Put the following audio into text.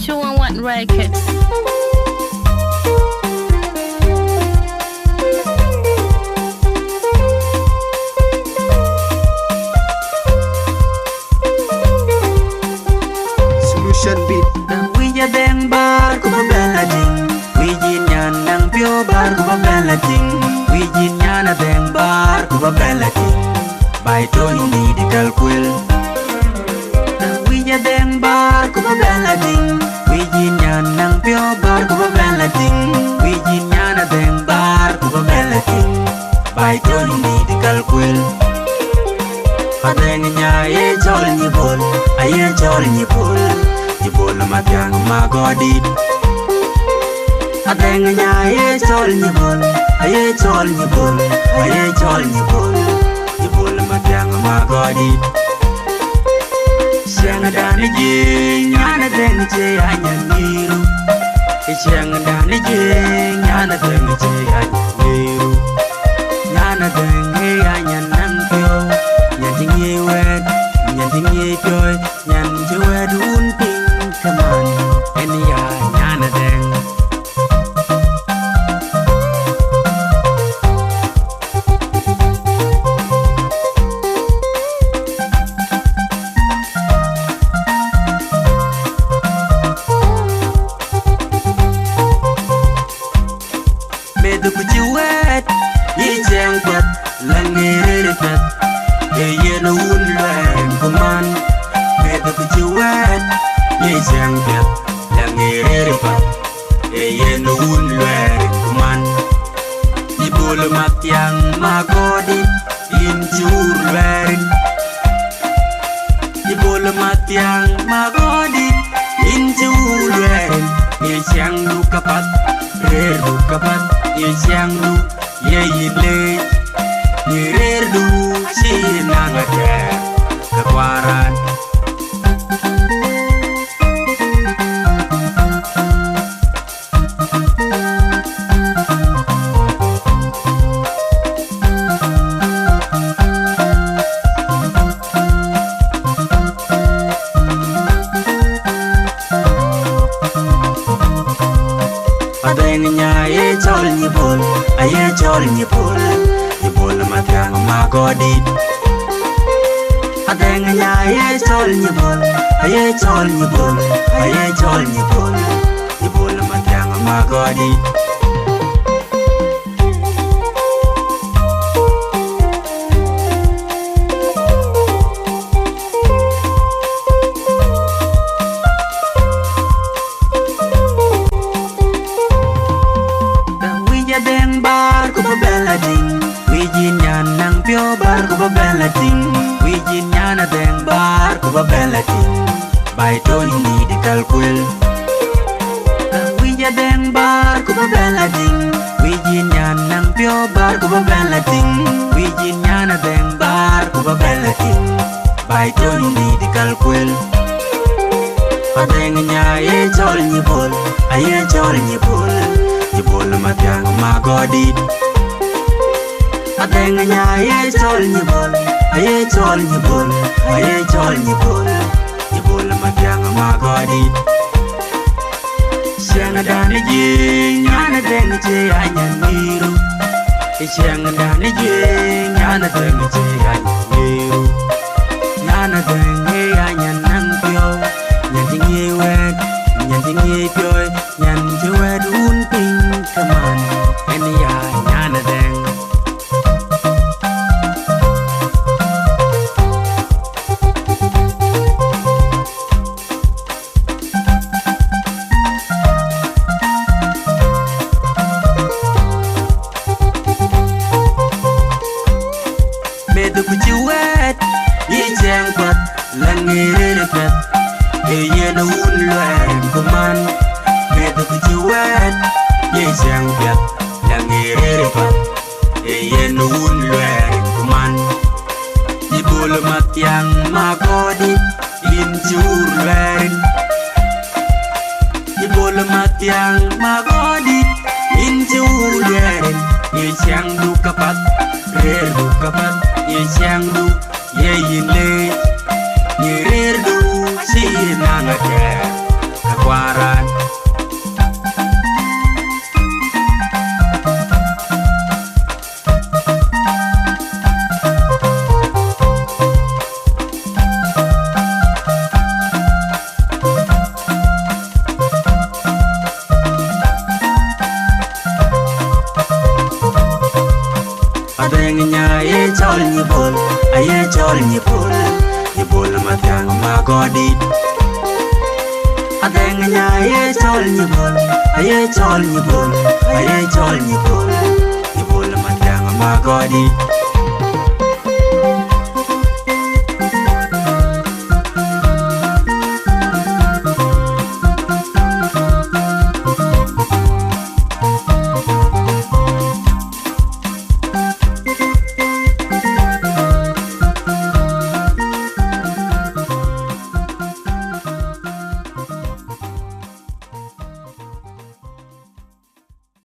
211 Records. Solution beat. Nang wija deng bar ko babela ding. Wijin yan nang pio bar ko babela ding. Wijin yan deng bar ko babela ding. By Tony di kalkwil. Nang wija deng bar ko babela ding. Wijin yan nang pio bar ko babela ding. Wijin yan deng bar ko babela ding. By Tony di kalkwil. Adheeng nya ye chol ni bol, aye chol ni bol. Bol matyang magodit. Adheeng nya ye chol ni bol, aye chol ni bol, aye chol ni bol. Bol matyang magodit. Siang dan je nyana deng je anyan niru. Siang dan je nyana deng je anyan niru. Nyana deng he anyan nang pyo. Nyan ting ye wet, nyan ting ye pyoy, nyan je wet un ping. Come on, any nyana deng. Medu kuchi wet, ye jeng pet, langere pet. Ye no un luen kuman. Medu kuchi wet, ye jeng pet, langere pet. Ye no un luen kuman. Di bol matyang magodit, in jur luen. Di bol matyang magodit, in jur luen. Ye jeng lu kapat, rer lu kapat. Ye jeng lu, ye yile. Ye rer lu, si nangade kekwaran. Adheeng nya ye chol ni bol, aye chol ni bol. Ni bol matyang magodit. Adheeng nya ye chol ni bol, aye chol ni bol, aye chol ni bol. Ni bol matyang magodit. Deng bar ko babela ding. Wijin yan nang pio bar ko babela ding. Wijin yan deng bar ko babela ding. By Tony di kalkwil. Wija deng bar ko babela ding. Wijin yan nang pio bar ko babela ding. Wijin yan deng bar ko babela ding. By Tony di kalkwil. Adheeng nya ye chol ni bol, aye chol ni bol. Bol matyang magodit. Adheeng nya ye chol ni bol, aye chol ni bol, aye chol ni bol. Bol matyang magodit. Siang dan je nyana deng je anyan niru. Siang dan je nyana deng je anyan niru. Nyana deng he anyan nang pyo. Nyan ting ye wet, nyan ting ye pyoy, nyan je wet un ping. Come on, any nyana deng. Medu kuchi wet, ye jeng pet, langere pet. Ye no un luen kuman. Medu kuchi wet, ye jeng pet, langere pet. Ye no un luen kuman. Di bol matyang magodit, in jur luen. Di bol matyang magodit, in jur luen. Ye jeng du kapat, rer du kapat. Ye jeng du, ye yile. Ye rer du, si nangade kekwaran. chol nyipol matang magodi Adheeng nya aye chol nyipol nyipol matang magodi